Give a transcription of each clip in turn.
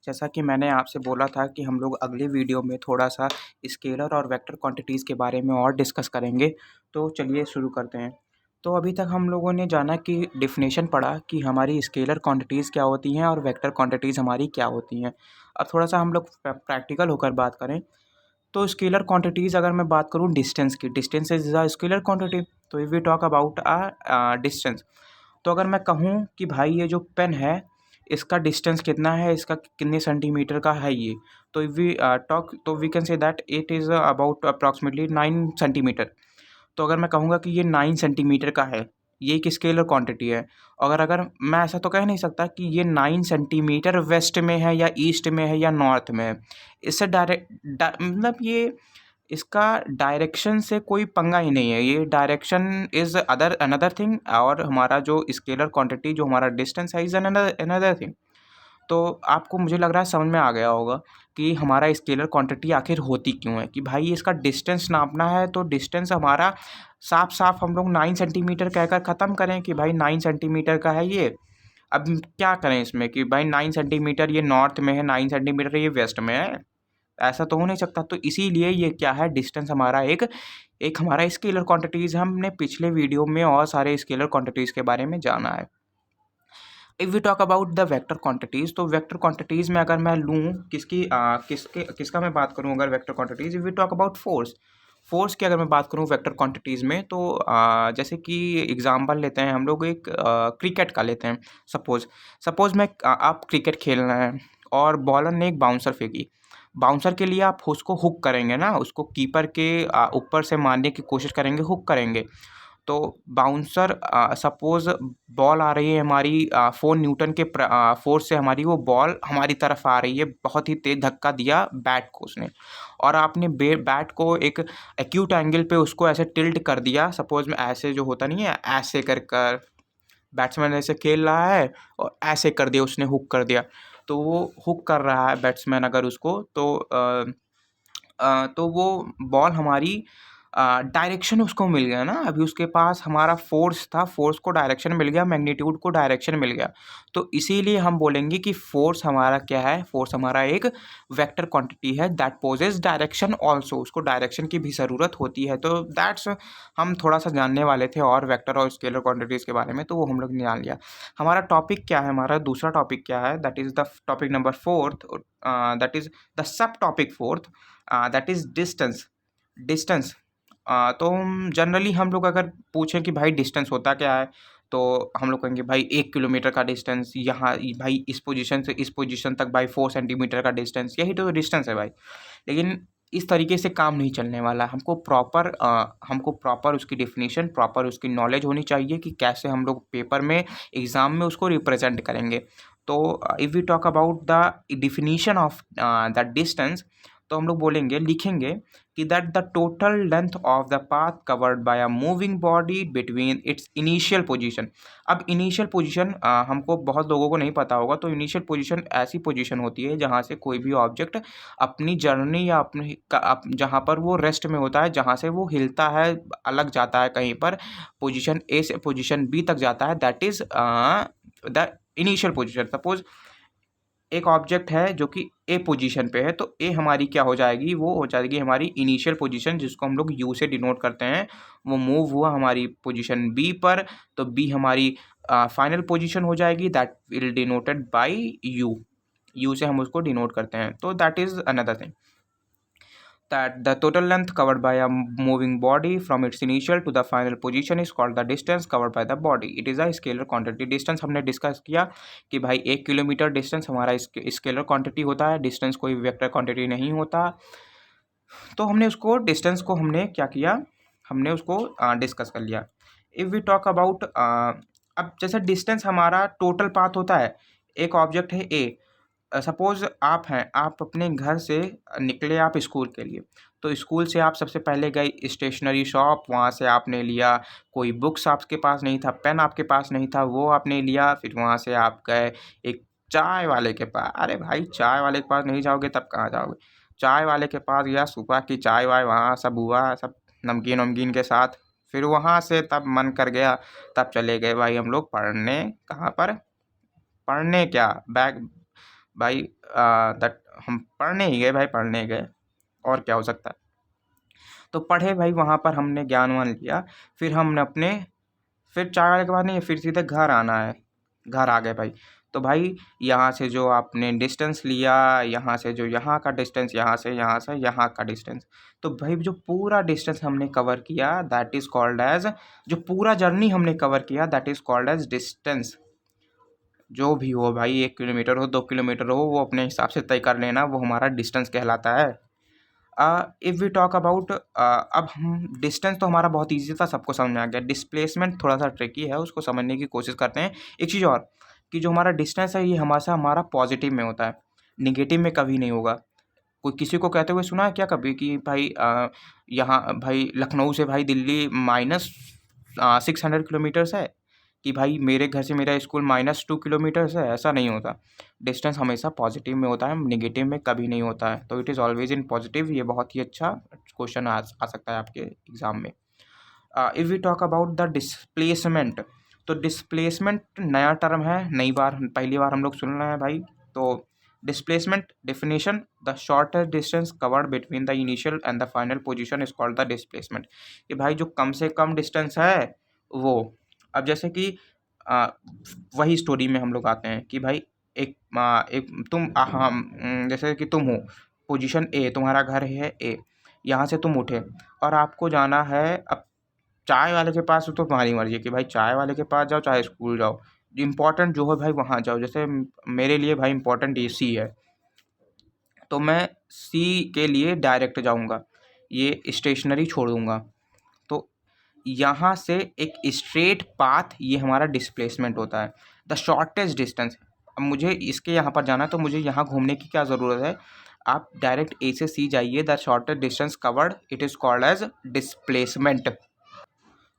जैसा कि मैंने आपसे बोला था कि हम लोग अगले वीडियो में थोड़ा-सा स्केलर और वेक्टर क्वांटिटीज़ के बारे में और डिस्कस करेंगे, तो चलिए शुरू करते हैं। तो अभी तक हम लोगों ने जाना कि डेफ़िनेशन पढ़ा कि हमारी स्केलर क्वांटिटीज़ क्या होती हैं और वेक्टर क्वांटिटीज़ हमारी क्या होती हैं। अब थोड़ा-सा हम लोग प्रैक्टिकल होकर बात करें, तो स्केलर क्वांटिटीज़ अगर मैं बात करूँ डिस्टेंस की, distance is a scalar quantity. तो if we talk about distance, तो अगर मैं कहूँ कि भाई ये जो पेन है, इसका डिस्टेंस कितना है, इसका कितने सेंटीमीटर का है ये, तो इफ वी टॉक तो we can say that it is about approximately 9 centimetre. तो अगर मैं कहूँगा कि ये 9 सेंटीमीटर का है, ये एक स्केलर क्वांटिटी है। अगर अगर मैं ऐसा तो कह नहीं सकता कि ये 9 सेंटीमीटर वेस्ट में है या ईस्ट में है या नॉर्थ में है। इससे मतलब ये इसका डायरेक्शन से कोई पंगा ही नहीं है, ये direction is other another thing और हमारा जो स्केलर क्वांटिटी जो हमारा डिस्टेंस है इज़ अनदर अनदर थिंग। तो आपको मुझे लग रहा है समझ में आ गया होगा कि हमारा स्केलर क्वांटिटी आखिर होती क्यों है, कि भाई इसका डिस्टेंस नापना है तो डिस्टेंस हमारा साफ-साफ हम लोग 9 सेंटीमीटर कहकर ख़त्म करें कि भाई 9 सेंटीमीटर का है ये। अब क्या करें इसमें कि भाई 9 सेंटीमीटर ये नॉर्थ में है, 9 सेंटीमीटर ये वेस्ट में है। ऐसा तो हो नहीं सकता, तो इसीलिए ये क्या है डिस्टेंस हमारा एक एक हमारा स्केलर क्वांटिटीज़ है। हमने पिछले वीडियो में और सारे स्केलर क्वांटिटीज़ के बारे में जाना है। If we talk about the vector quantities, तो वेक्टर क्वांटिटीज़ में अगर मैं लूँ किसका मैं बात करूँ अगर vector quantities, if we talk about force, force की अगर मैं बात करूँ वेक्टर क्वांटिटीज़ में, तो जैसे कि एग्ज़ाम्पल लेते हैं हम लोग एक क्रिकेट का लेते हैं। सपोज़ सपोज़ आप क्रिकेट खेल रहे हैं और बॉलर ने एक बाउंसर फेंकी। बाउंसर के लिए आप उसको हुक करेंगे ना, उसको कीपर के ऊपर से मारने की कोशिश करेंगे, हुक करेंगे। तो बाउंसर सपोज़ बॉल आ रही है हमारी 4 न्यूटन के फ़ोर्स से, हमारी वो बॉल हमारी तरफ आ रही है, बहुत ही तेज़ धक्का दिया बैट को उसने, और आपने बैट को एक एक्यूट एंगल पे उसको ऐसे टिल्ट कर दिया। सपोज़ में ऐसे जो होता नहीं है, ऐसे कर बैट्समैन ऐसे खेल रहा है और ऐसे कर दिया उसने, हुक कर दिया। तो वो हुक कर रहा है बैट्समैन अगर उसको, तो वो बॉल हमारी डायरेक्शन उसको मिल गया ना, अभी उसके पास हमारा फ़ोर्स था, फ़ोर्स को डायरेक्शन मिल गया, मैग्नीट्यूड को डायरेक्शन मिल गया। तो इसीलिए हम बोलेंगे कि फ़ोर्स हमारा क्या है, फ़ोर्स हमारा एक वेक्टर क्वांटिटी है दैट पोजेस डायरेक्शन ऑल्सो, उसको डायरेक्शन की भी ज़रूरत होती है। तो दैट्स हम थोड़ा-सा जानने वाले थे और वेक्टर और स्केलर क्वांटिटीज़ के बारे में, तो वो हम लोग ने जान लिया। हमारा टॉपिक क्या है, हमारा दूसरा टॉपिक क्या है, that is the topic number 4th, that is the sub topic 4th, that is distance. Distance तो जनरली हम लोग अगर पूछें कि भाई डिस्टेंस होता क्या है, तो हम लोग कहेंगे भाई 1 किलोमीटर का डिस्टेंस, यहाँ भाई इस पोजीशन से इस पोजीशन तक भाई 4 सेंटीमीटर का डिस्टेंस, यही तो डिस्टेंस है भाई। लेकिन इस तरीके से काम नहीं चलने वाला है। हमको प्रॉपर उसकी डेफिनेशन, प्रॉपर उसकी नॉलेज होनी चाहिए कि कैसे हम लोग पेपर में, एग्ज़ाम में उसको रिप्रेज़ेंट करेंगे। तो if we talk about the definition of the distance, तो हम लोग बोलेंगे, लिखेंगे कि that the total length of the path covered by a moving body between its initial position. अब इनिशियल पोजीशन हमको बहुत लोगों को नहीं पता होगा, तो इनिशियल पोजीशन ऐसी पोजीशन होती है जहाँ से कोई भी ऑब्जेक्ट अपनी जर्नी या जहाँ पर वो रेस्ट में होता है, जहाँ से वो हिलता है, अलग जाता है कहीं पर, पोजीशन ए से पोजीशन बी तक जाता है, that is the initial position. Suppose एक ऑब्जेक्ट है जो कि ए पोजीशन पे है, तो ए हमारी क्या हो जाएगी, वो हो जाएगी हमारी इनिशियल पोजीशन, जिसको हम लोग यू से डिनोट करते हैं। वो मूव हुआ हमारी पोजीशन बी पर, तो बी हमारी फाइनल पोजीशन हो जाएगी, that will denoted by you. You से हम उसको डिनोट करते हैं, तो that is another thing, that the total length covered by a moving body from its initial to the final position is called the distance covered by the body. It is a scalar quantity. Distance हमने discuss किया कि भाई 1 kilometre distance हमारा scalar quantity होता है, distance कोई vector quantity नहीं होता। तो हमने उसको डिस्टेंस को हमने क्या किया, हमने उसको डिस्कस कर लिया। इफ़ वी टॉक अबाउट अब जैसे डिस्टेंस हमारा टोटल पाथ होता है, एक ऑब्जेक्ट है ए, सपोज़ आप हैं, आप अपने घर से निकले आप स्कूल के लिए, तो स्कूल से आप सबसे पहले गए स्टेशनरी शॉप, वहाँ से आपने लिया, कोई बुक्स आपके पास नहीं था, पेन आपके पास नहीं था, वो आपने लिया, फिर वहाँ से आप गए एक चाय वाले के पास। अरे भाई चाय वाले के पास नहीं जाओगे तब कहाँ जाओगे? चाय वाले के पास गया, सुबह की चाय वाय वहाँ सब हुआ, सब नमकीन वमकीन के साथ, फिर वहाँ से तब मन कर गया, तब चले गए भाई हम लोग पढ़ने। कहाँ पर? पढ़ने क्या, भाई दैट हम पढ़ने ही गए भाई, पढ़ने गए, और क्या हो सकता है। तो पढ़े भाई, वहाँ पर हमने ज्ञान वान लिया। फिर हमने अपने, फिर चाय वाले के बाद नहीं, फिर सीधे घर आना है, घर आ गए भाई। तो भाई यहाँ से जो आपने डिस्टेंस लिया, यहाँ से जो यहाँ का डिस्टेंस, यहाँ से यहाँ का डिस्टेंस, तो भाई जो पूरा डिस्टेंस हमने कवर किया दैट इज़ कॉल्ड एज, जो पूरा जर्नी हमने कवर किया that is called as distance. जो भी हो भाई, 1 किलोमीटर हो, 2 किलोमीटर हो, वो अपने हिसाब से तय कर लेना, वो हमारा डिस्टेंस कहलाता है। इफ़ वी टॉक अबाउट, अब हम डिस्टेंस तो हमारा बहुत ईजी था, सबको समझ में आ गया। डिस्प्लेसमेंट थोड़ा सा ट्रिकी है, उसको समझने की कोशिश करते हैं। एक चीज़ और, कि जो हमारा डिस्टेंस है ये हमेशा हमारा पॉजिटिव में होता है, निगेटिव में कभी नहीं होगा। कोई किसी को कहते हुए सुना है क्या कभी कि भाई यहाँ भाई लखनऊ से भाई दिल्ली -600 किलोमीटर्स है, कि भाई मेरे घर से मेरा स्कूल -2 किलोमीटर्स है? ऐसा नहीं होता। डिस्टेंस हमेशा पॉजिटिव में होता है, नेगेटिव में कभी नहीं होता है। तो it is always in positive. ये बहुत ही अच्छा क्वेश्चन आ सकता है आपके एग्जाम में। If we talk about the displacement, तो डिस्प्लेसमेंट नया टर्म है, नई बार, पहली बार हम लोग सुन रहे हैं भाई। तो displacement definition, the shortest distance covered between the initial and the final position is called the displacement. कि भाई जो कम से कम डिस्टेंस है वो, अब जैसे कि आ, वही स्टोरी में हम लोग आते हैं कि भाई एक तुम जैसे कि तुम हो पोजीशन ए, तुम्हारा घर है ए, यहाँ से तुम उठे और आपको जाना है अब चाय वाले के पास। तो तुम्हारी मर्जी है कि भाई चाय वाले के पास जाओ चाहे स्कूल जाओ, इम्पोर्टेंट जो है भाई वहाँ जाओ। जैसे मेरे लिए भाई इम्पोर्टेंट ये सी है, तो मैं सी के लिए डायरेक्ट जाऊँगा, ये स्टेशनरी छोड़ूंगा। तो यहाँ से एक स्ट्रेट पाथ, ये हमारा डिस्प्लेसमेंट होता है, द शॉर्टेस्ट डिस्टेंस। अब मुझे इसके यहाँ पर जाना है तो मुझे यहाँ घूमने की क्या ज़रूरत है, आप डायरेक्ट ए से सी जाइए, the shortest distance covered it is called as displacement.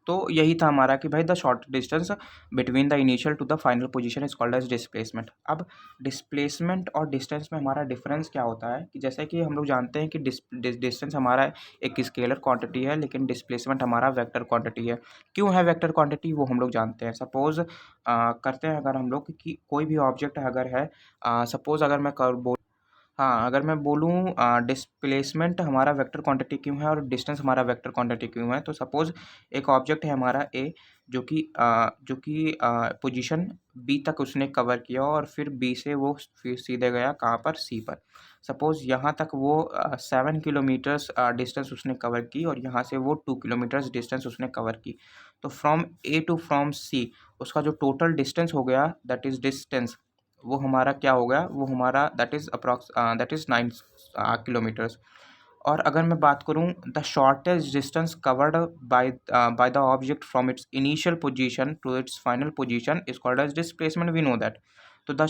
तो यही था हमारा कि भाई the short distance between the initial to the final position is called as displacement. अब डिस्प्लेसमेंट और डिस्टेंस में हमारा डिफरेंस क्या होता है, कि जैसे कि हम लोग जानते हैं कि डिस्टेंस हमारा एक स्केलर क्वांटिटी है, लेकिन डिस्प्लेसमेंट हमारा वेक्टर क्वांटिटी है। क्यों है वेक्टर क्वांटिटी, वो हम लोग जानते हैं। सपोज करते हैं अगर हम लोग कि कोई भी ऑब्जेक्ट अगर है, सपोज अगर मैं कर बोल हाँ, अगर मैं बोलूँ डिस्प्लेसमेंट हमारा वेक्टर क्वांटिटी क्यों है और डिस्टेंस हमारा वेक्टर क्वांटिटी क्यों है, तो सपोज़ एक ऑब्जेक्ट है हमारा ए, जो कि पोजीशन बी तक उसने कवर किया और फिर बी से वो फिर सीधे गया कहाँ पर, सी पर। सपोज़ यहाँ तक वो 7 किलोमीटर्स डिस्टेंस उसने कवर की और यहाँ से वो 2 किलोमीटर्स डिस्टेंस उसने कवर की। तो फ्रॉम ए टू फ्रॉम सी उसका जो टोटल डिस्टेंस हो गया दैट इज़ डिस्टेंस, वो हमारा क्या हो गया, वो हमारा दैट इज़ 9 किलोमीटर्स। और अगर मैं बात करूँ the shortest distance covered by the object from its initial position to its final position is called as displacement, we know that. तो द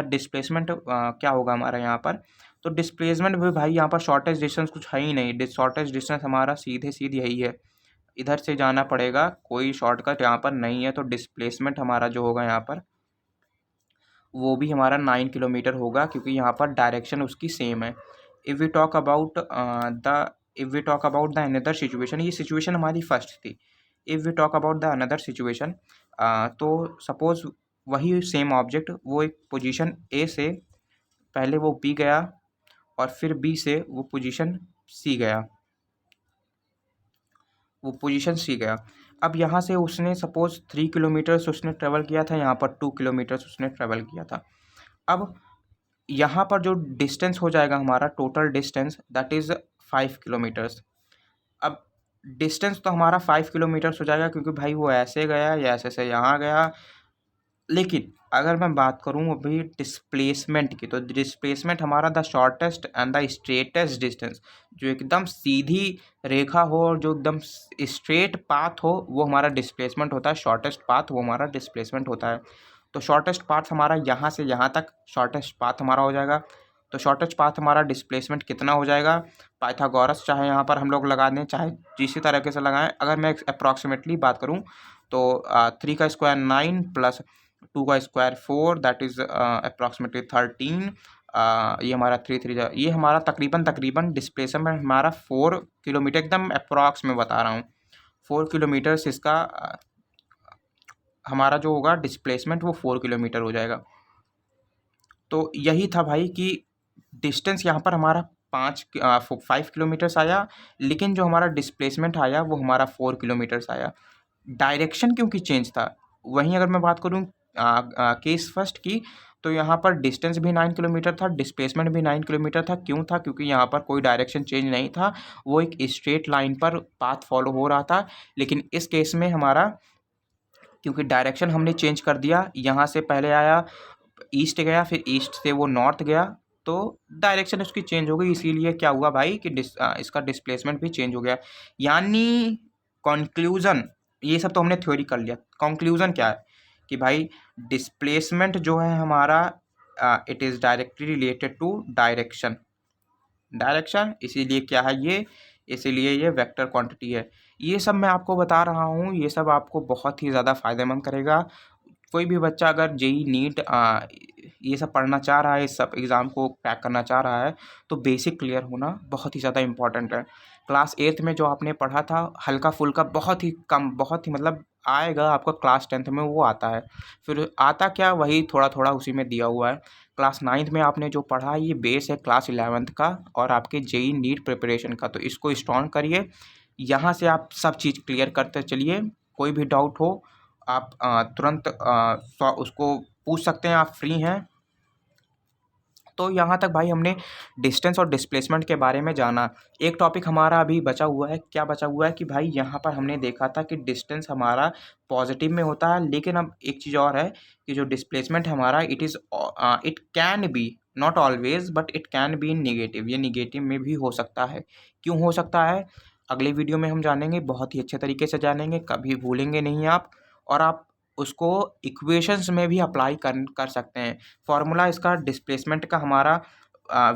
डिस्प्लेसमेंट क्या होगा हमारा यहाँ पर, तो डिस्प्लेसमेंट भी भाई यहाँ पर शॉर्टेस्ट डिस्टेंस कुछ है ही नहीं, शॉर्टेस्ट डिस्टेंस हमारा सीधे सीधे यही है, इधर से जाना पड़ेगा, कोई शॉर्टकट यहाँ पर नहीं है। तो डिस्प्लेसमेंट हमारा जो होगा यहाँ पर वो भी हमारा 9 किलोमीटर होगा, क्योंकि यहाँ पर डायरेक्शन उसकी सेम है। If we talk about the another situation, ये सिचुएशन हमारी फर्स्ट थी। If we talk about the another situation, तो सपोज़ वही सेम ऑब्जेक्ट वो एक पोजीशन ए से पहले वो बी गया और फिर बी से वो पोजीशन सी गया, वो पोजीशन सी गया। अब यहाँ से उसने सपोज़ 3 किलोमीटर्स उसने ट्रेवल किया था, यहाँ पर 2 किलोमीटर्स उसने ट्रेवल किया था। अब यहाँ पर जो डिस्टेंस हो जाएगा हमारा total distance that is 5 kilometres. अब डिस्टेंस तो हमारा 5 किलोमीटर्स हो जाएगा, क्योंकि भाई वो ऐसे गया या ऐसे से यहाँ गया। लेकिन अगर मैं बात करूँ अभी डिस्प्लेसमेंट की, तो डिस्प्लेसमेंट हमारा the shortest and the straightest distance, जो एकदम सीधी रेखा हो और जो एकदम स्ट्रेट पाथ हो वो हमारा डिस्प्लेसमेंट होता है। शॉर्टेस्ट पाथ वो हमारा डिस्प्लेसमेंट होता है। तो शॉर्टेस्ट पाथ हमारा यहाँ से यहाँ तक शॉर्टेस्ट पाथ हमारा हो जाएगा। तो शॉर्टेस्ट पाथ हमारा डिस्प्लेसमेंट कितना हो जाएगा, पाइथागोरस चाहे यहाँ पर हम लोग लगा दें चाहे जिसी तरीके से लगाएं। अगर मैं अप्रॉक्सीमेटली बात करूँ तो 3 का स्क्वायर 9 प्लस 2 का स्क्वायर 4 दैट इज़ अप्रॉक्सीमेटली 13। ये हमारा 3 ये हमारा तकरीबन डिस्प्लेसमेंट हमारा 4 किलोमीटर, एकदम अप्रॉक्स में बता रहा हूँ, 4 किलोमीटर्स इसका हमारा जो होगा डिस्प्लेसमेंट वो 4 किलोमीटर हो जाएगा। तो यही था भाई कि डिस्टेंस यहाँ पर हमारा 5 किलोमीटर्स आया, लेकिन जो हमारा डिस्प्लेसमेंट आया वो हमारा 4 किलोमीटर्स आया। डायरेक्शन क्योंकि चेंज था। वहीं अगर मैं बात करूँ केस फर्स्ट की, तो यहाँ पर डिस्टेंस भी 9 किलोमीटर था, डिस्प्लेसमेंट भी 9 किलोमीटर था। क्यों था? क्योंकि यहाँ पर कोई डायरेक्शन चेंज नहीं था, वो एक स्ट्रेट लाइन पर पाथ फॉलो हो रहा था। लेकिन इस केस में हमारा, क्योंकि डायरेक्शन हमने चेंज कर दिया, यहाँ से पहले आया ईस्ट गया, फिर ईस्ट से वो नॉर्थ गया, तो डायरेक्शन उसकी चेंज हो गई। इसीलिए क्या हुआ भाई कि इसका डिस्प्लेसमेंट भी चेंज हो गया। यानी कंक्लूजन, ये सब तो हमने थ्योरी कर लिया। कंक्लूजन क्या है कि भाई डिस्प्लेसमेंट जो है हमारा, it is directly related to direction. इसीलिए क्या है ये, इसीलिए ये वेक्टर क्वांटिटी है। ये सब मैं आपको बता रहा हूँ, ये सब आपको बहुत ही ज़्यादा फायदेमंद करेगा। कोई भी बच्चा अगर जेई नीट ये सब पढ़ना चाह रहा है, इस सब एग्ज़ाम को क्रैक करना चाह रहा है, तो बेसिक क्लियर होना बहुत ही ज़्यादा इम्पॉर्टेंट है। क्लास 8th में जो आपने पढ़ा था हल्का फुल्का, बहुत ही कम, बहुत ही मतलब आएगा आपका क्लास 10th में वो आता है। फिर आता क्या, वही थोड़ा थोड़ा उसी में दिया हुआ है। क्लास 9th में आपने जो पढ़ा ये बेस है क्लास 11th का और आपके जेई नीट प्रिपरेशन का, तो इसको स्ट्रॉन्ग करिए। यहाँ से आप सब चीज़ क्लियर करते चलिए। कोई भी डाउट हो आप तुरंत उसको पूछ सकते हैं, आप फ्री हैं। तो यहाँ तक भाई हमने डिस्टेंस और डिस्प्लेसमेंट के बारे में जाना। एक टॉपिक हमारा अभी बचा हुआ है। क्या बचा हुआ है कि भाई यहाँ पर हमने देखा था कि डिस्टेंस हमारा पॉजिटिव में होता है, लेकिन अब एक चीज़ और है कि जो डिस्प्लेसमेंट हमारा it can be, not always but it can be in negative. ये निगेटिव में भी हो सकता है। क्यों हो सकता है, अगले वीडियो में हम जानेंगे, बहुत ही अच्छे तरीके से जानेंगे, कभी भूलेंगे नहीं आप। और आप उसको इक्वेशंस में भी अप्लाई कर सकते हैं। फॉर्मूला इसका डिस्प्लेसमेंट का हमारा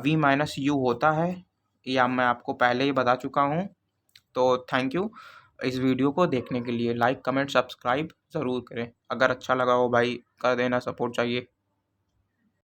v माइनस यू होता है, या मैं आपको पहले ही बता चुका हूँ। तो थैंक यू इस वीडियो को देखने के लिए। लाइक कमेंट सब्सक्राइब ज़रूर करें। अगर अच्छा लगा हो भाई कर देना, सपोर्ट चाहिए।